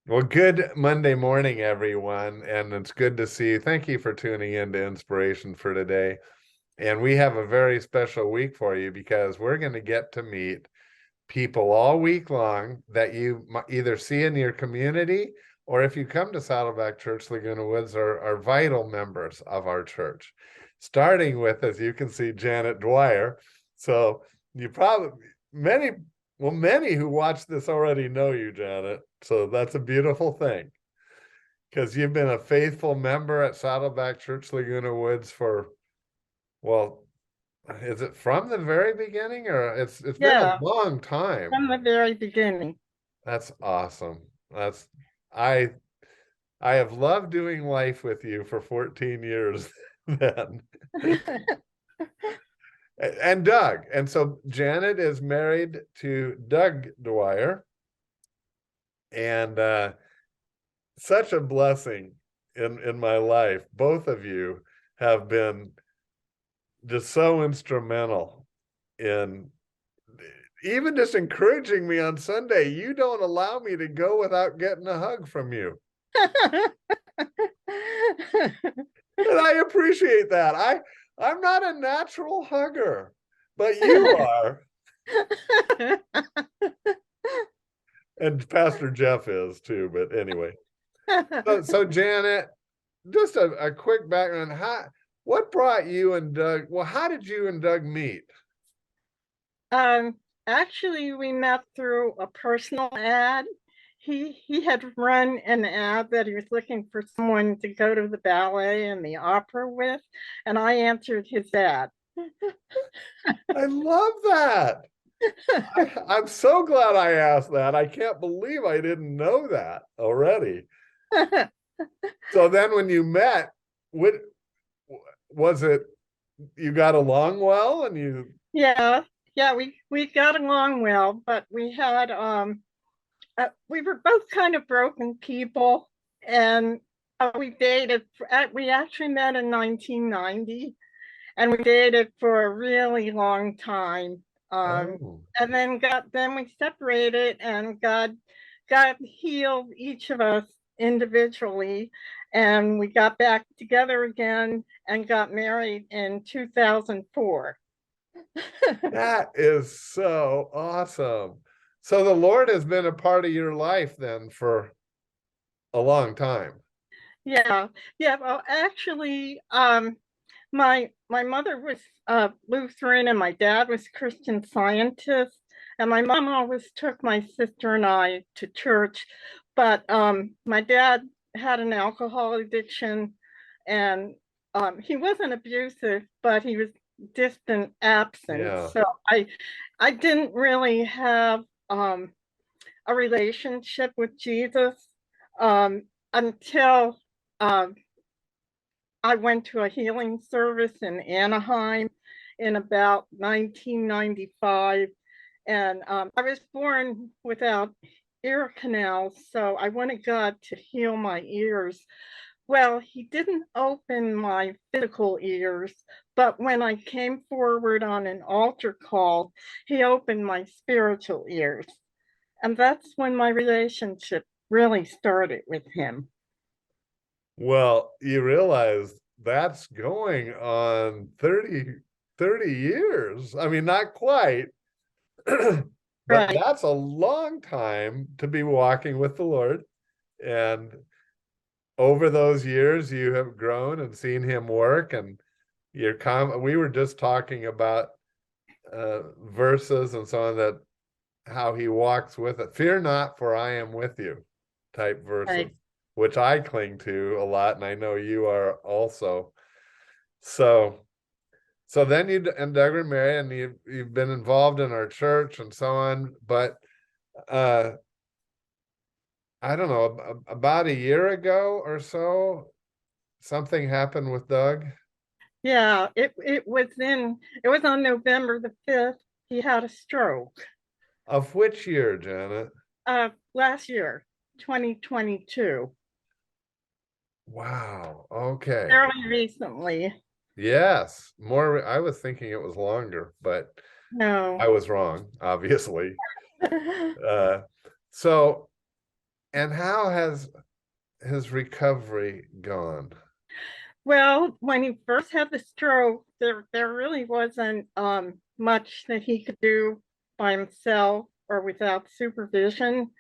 Well, good Monday morning, everyone, and it's good to see you. Thank you for tuning in to Inspiration for today. And we have a very special week for you because we're going to get to meet people all week long that you either see in your community or if you come to Saddleback Church, Laguna Woods, are vital members of our church. Starting with, as you can see, Janet Dwyer. So you probably, many many who watch this already know you, Janet. So that's a beautiful thing because you've been a faithful member at Saddleback Church Laguna Woods for, well, is it from the very beginning or it's been a Yeah, long time. from the very beginning. That's awesome. That's I I have loved doing life with you for 14 years then. And Doug. And so Janet is married to Doug Dwyer and such a blessing in my life. Both of you have been just so instrumental in even just encouraging me on Sunday. You don't allow me to go without getting a hug from you. And I appreciate that. I'm not a natural hugger, but you are. And Pastor Jeff is too, but anyway. So Janet, just a quick background. What brought you and Doug? Well, how did you and Doug meet? Um, Actually, we met through a personal ad. He had run an ad that he was looking for someone to go to the ballet and the opera with, and I answered his ad. I love that. I'm so glad I asked that. I can't believe I didn't know that already. So then when you met, what was it? You got along well and you Yeah, yeah, we got along well, but we were both kind of broken people, and we dated. We actually met in 1990, and we dated for a really long time. oh And then we separated, and God healed each of us individually, and we got back together again and got married in 2004. that is so awesome. So the Lord has been a part of your life then for a long time. Yeah, yeah. Well, actually, my mother was Lutheran and my dad was Christian Scientist, and my mom always took my sister and I to church, but my dad had an alcohol addiction, and he wasn't abusive, but he was distant absent. Yeah. So I didn't really have a relationship with Jesus until um, I went to a healing service in Anaheim in about 1995. And I was born without ear canals, so I wanted God to heal my ears. Well, he didn't open my physical ears, but when I came forward on an altar call, he opened my spiritual ears. And that's when my relationship really started with him. Well, you realize that's going on 30 years. I mean, not quite, but Right. that's a long time to be walking with the Lord. And over those years, you have grown and seen him work. And we were just talking about verses and so on that how he walks with it. Fear not, for I am with you, type verses, Right. which I cling to a lot, and I know you are also. So, so then you and Doug were married, and you've been involved in our church and so on. But uh, I don't know, about a year ago or so, something happened with Doug. Yeah, it was on November the 5th. He had a stroke. Of which year, Janet? Last year, 2022. Wow. Okay. Fairly recently. Yes. More. I was thinking it was longer, but No. I was wrong, obviously. Uh, so And how has his recovery gone? Well, when he first had the stroke, there really wasn't much that he could do by himself or without supervision.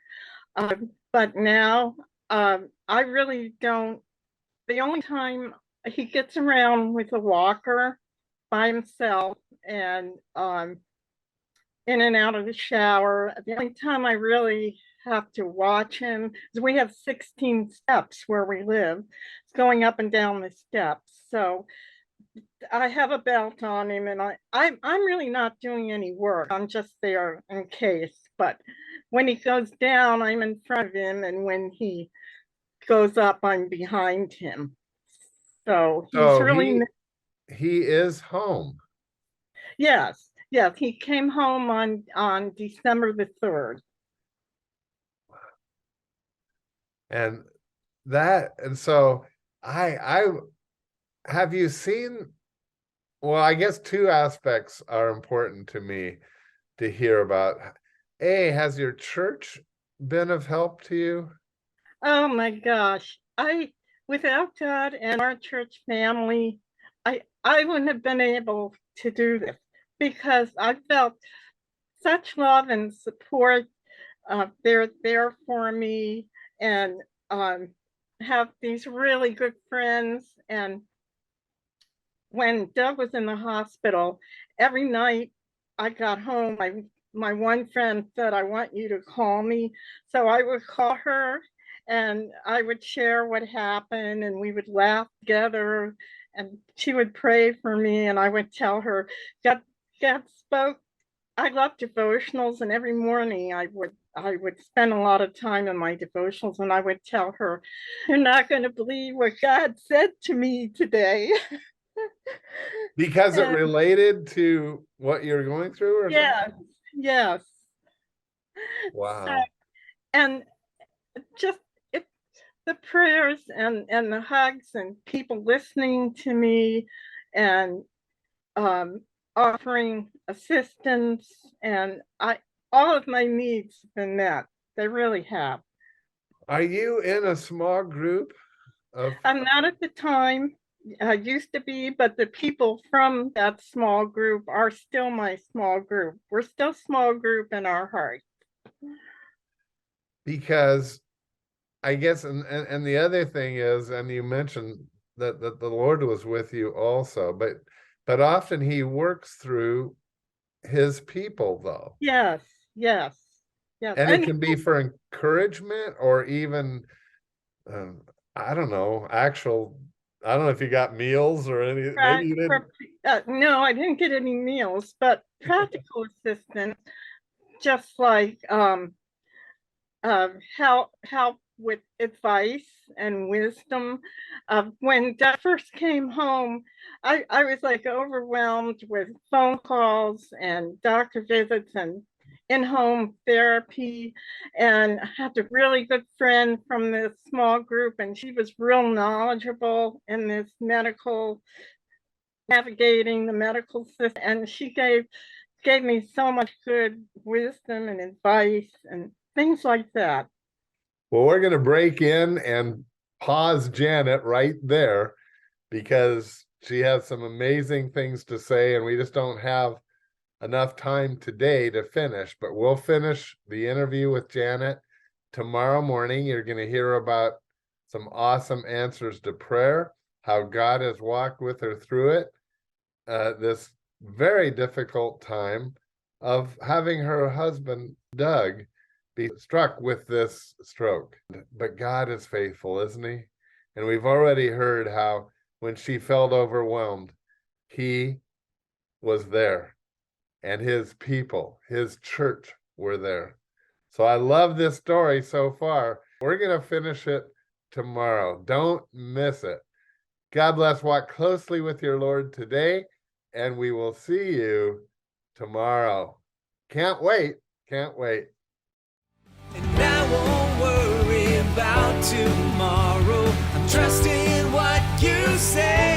But now I really don't. The only time he gets around with a walker by himself and in and out of the shower. The only time I really have to watch him is we have 16 steps where we live. It's going up and down the steps. So I have a belt on him, and I'm really not doing any work. I'm just there in case. But when he goes down, I'm in front of him, and when he goes up, I'm behind him. So he's So really, he is home. yes, yes. He came home on December the 3rd. And so I have you seen, well, I guess two aspects are important to me to hear about. A, has your church been of help to you? Oh my gosh. Without God and our church family, I wouldn't have been able to do this because I felt such love and support. They're there for me and have these really good friends. And when Doug was in the hospital, every night I got home, my one friend said, I want you to call me. So I would call her and I would share what happened and we would laugh together and she would pray for me and I would tell her, God spoke. I love devotionals and every morning I would spend a lot of time in my devotionals and I would tell her, you're not going to believe what God said to me today. Because it And related to what you're going through or something? yes, yes. So, Wow. and just it, the prayers and the hugs and people listening to me and um, offering assistance and all of my needs have been met. They really have. Are you in a small group of I'm not at the time. I used to be, but the people from that small group are still my small group. We're still small group in our heart. because I guess and the other thing is, and you mentioned that the Lord was with you also, but often he works through his people though. Yes, yes, yes. And it And can be for encouragement or even um, I don't know, I don't know if you got meals or any, maybe you didn't. no, I didn't get any meals, but practical assistance, just like help with advice and wisdom. When Dad first came home, I was like overwhelmed with phone calls and doctor visits and in-home therapy. And I had a really good friend from this small group, and she was real knowledgeable in this navigating the medical system. And she gave me so much good wisdom and advice and things like that. Well, we're going to break in and pause Janet right there because she has some amazing things to say, and we just don't have enough time today to finish. But we'll finish the interview with Janet tomorrow morning. You're going to hear about some awesome answers to prayer, how God has walked with her through it, this very difficult time of having her husband, Doug, be struck with this stroke. But God is faithful, isn't he? And we've already heard how when she felt overwhelmed, he was there and his people, his church were there. So I love this story so far. We're going to finish it tomorrow. Don't miss it. God bless. Walk closely with your Lord today, and we will see you tomorrow. Can't wait. Can't wait. And I won't worry about tomorrow. I'm trusting what you say.